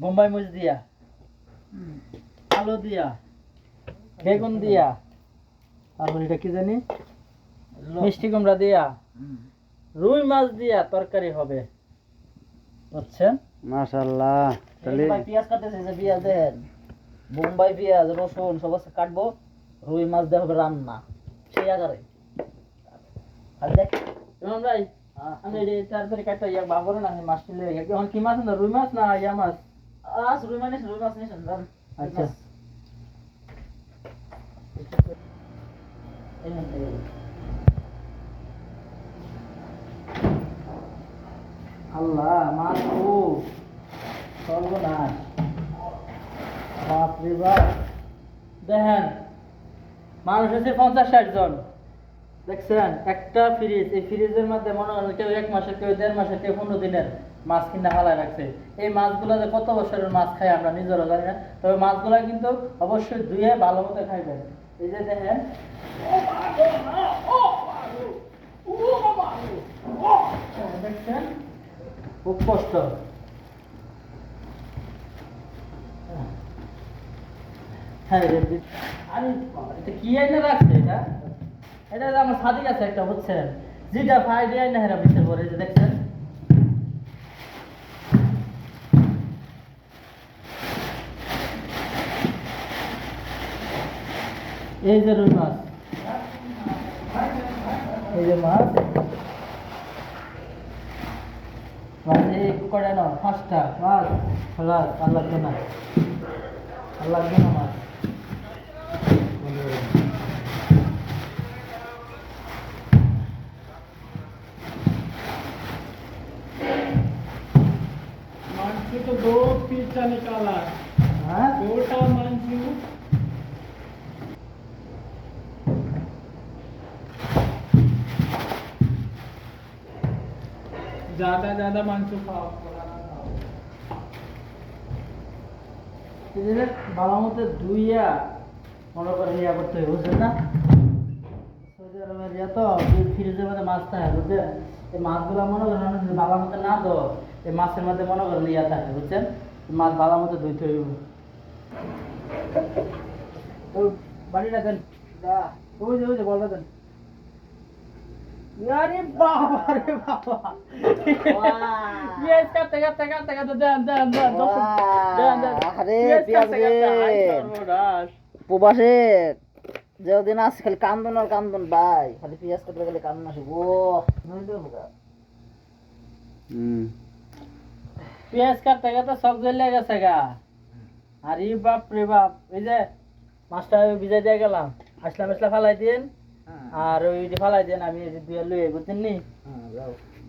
বোম্বাই মরিচ দিয়া, আলু দিয়া, বেগুন দিয়া, তারপর এটা কি জানি মিষ্টি কুমড়া দিয়া, রুই মাছ দিয়া তরকারি হবে, বুঝছেন? মাশাআল্লাহ। তাহলে পেঁয়াজ কাটতেছে, যে পেঁয়াজ দেন, বোম্বাই পেঁয়াজ রসুন সব আছে কাটবো, রুই মাছ দেওয়া হবে রান্না সেই আকারে। খালি দেখ ইমাম ভাই, আমি এই তাড়াতাড়ি কাটতে ইয়া বাবরে না মাছ নিলে এখন কি মাছ না রুই মাছ না ইয়া মাছ? রুই মাছ নিয়ে শুনলাম। আচ্ছা আল্লাহ মাছ ও সর্বনাশ, বাপরে বাপ। দেখেন মানুষ হচ্ছে 50-60 জন, দেখছেন একটা ফ্রিজ, এই ফ্রিজের মধ্যে মনে হয় কেউ 1 মাসের, কেউ 1.5 মাসের, কেউ 15 দিনের মাছ কিনা হালায় রাখছে। এই মাছগুলো যে কত বছরের মাছ খাই আমরা নিজেরও জানি না, তবে মাছগুলো কিন্তু অবশ্যই ধুয়ে ভালো মতো খাইবেন। এই যে দেখেন দেখছেন খুব কষ্ট। হ্যাঁ আমি এটা কি আইনা রাখছে, এটা এটা যে আমার সাদিক আছে একটা, বুঝছেন, যেটা ফাইড আইনা হেরা ভিতরে পড়ে, যে দেখছেন এই যে রুই মাছ, এই যে মাছ মাছ এই করে না 5টা মাছ, খালাস আর লাগবে না, আর লাগবে না মাছ। मांझू तो 2 पीस निकाला, হ্যাঁ 2टा मांझू। ज्यादा ज्यादा मांझू खाओ, थोड़ा ना खाओ। ভালো মতো ধুইয়া মনে করে ইয়া করতে হবে, বুঝলেন না? সৌদি আরবের ইয়া তো ফ্রিজের মধ্যে মাছ থাকে, বুঝছেন, এই মাছগুলো মনে করেন যদি ভালো মতো না দো, এই মাছের মধ্যে মনে করেন ইয়া থাকে, বুঝছেন, মাছ ভালো মতো ধুইতে হইব। ওই বাড়িটা দেন, ওই যে বলটা দেন। আরে বাবা রে বাবা, পেঁয়াজ কাটতে কাটতে কাটতে কাটতে দেন দেন দেন দেন দেন। আরে পেঁয়াজ পেঁয়াজ কাটতে কাটতে, আই রে সর্বনাশ। প্রবাসে যেদিন আছে খালি কান্দন আর কান্দন ভাই, খালি পেঁয়াজ কাটতে গেলে কান্দন আসে গো। পেঁয়াজ কাটতে কাটতে সব জ্বলে গেছে গা। আরে বাপ রে বাপ, এই যে মাছটা ভিজাই দিয়ে গেলাম, আসলা ফালাই দিন, আর ওই ফালাই দিন, আমি দুয়া লুয়ে, বুঝছেন নি?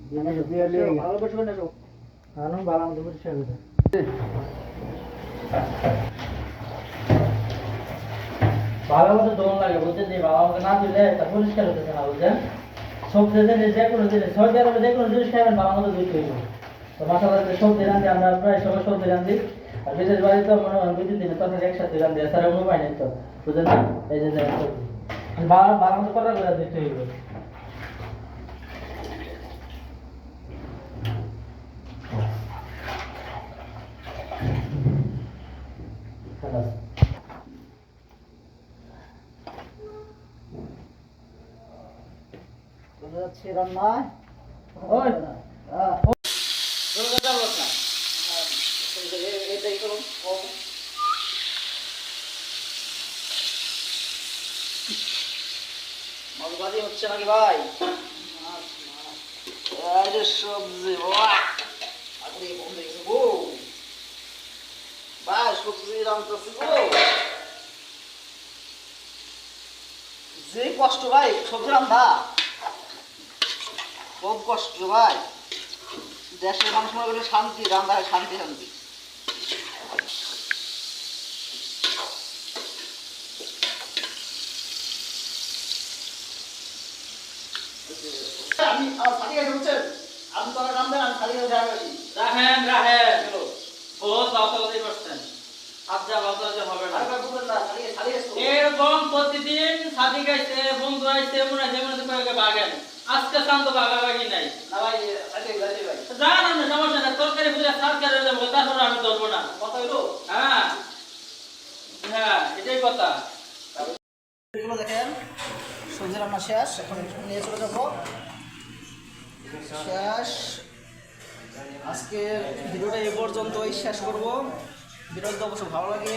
দুয়া লুয়ে ভালো করে শুনে যাও। আনো ভালো মতো পরিষ্কার করে। ভালো মতো দোন লাগে, বুঝছেন নি? ভালো মতো না দিলে এটা পরিষ্কার হতেছে না, বুঝছেন? সব জিনিস যে কোনো জিনিস, সৌদি আরবে যে কোনো জিনিস খাবেন ভালো মতো ধুইতে হইব। তো মশলা দিয়ে সবজি রান্ধি, আমরা প্রায় সময় সবজি রান্ধি, আর বিদেশ বাড়িতে মনে হয় 2-3 দিনে তরকারি একসাথে রান্ধি, এছাড়া কোনো উপায় নেই তো, বুঝলেন না? এই যে দেখেন সবজি ভালো মতো করা করে দিতে হইব। খালাস। চলে যাচ্ছে রান্নায়। ওই হ্যাঁ, এটাই করুন। মাছ ভাজি হচ্ছে নাকি ভাই? এই যে সবজি, বাহ! আগুনে বন্ধ হয়ে গেছে গো। ভাই সবজি রান্নতেছি গো। যে কষ্ট ভাই সবজি রান্না, খুব কষ্ট ভাই। দেশের মানুষ মনে করে শান্তি, রান্না শান্তি শান্তি। আমি সাথে গেছে বুঝছেন, আপনি তো আমার নাম দেন, আমি সাথে গেছে যাচ্ছি। রাখেন রাখেন, বহুত বাতাবাতি করছেন, আজ্জা বাতাবাতি হবে না। আর কাকু বলেন না, সাথে গেছে। এরকম প্রতিদিন সাথী গাইছে, বন্ধু আইছে, মনে আছে মনে আছে কয়েক বাগেন, আজকে শান্ত বাগাবাগি নাই। না ভাই, সাথে গেছে ভাই। জান না সমস্যা না, তরকারি বুঝে সার করে দেবো, তারপর আমি ধরবো না কথা হলো হ্যাঁ হ্যাঁ এটাই কথা এগুলো দেখেন সবজি রান্না শেষ, এখন নিয়ে চলে যাবো শেষ। আজকে ভিডিওটা এ পর্যন্তই শেষ করবো। ভিডিওটা যদি অবশ্যই ভালো লাগে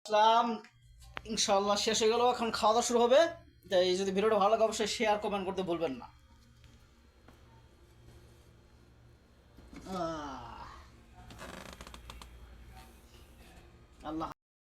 আসলাম, ইনশাল্লাহ শেষ হয়ে গেল, এখন খাওয়া দাওয়া শুরু হবে। তাই যদি ভিডিওটা ভালো লাগে অবশ্যই শেয়ার কমেন্ট করতে ভুলবেন না। আল্লাহ।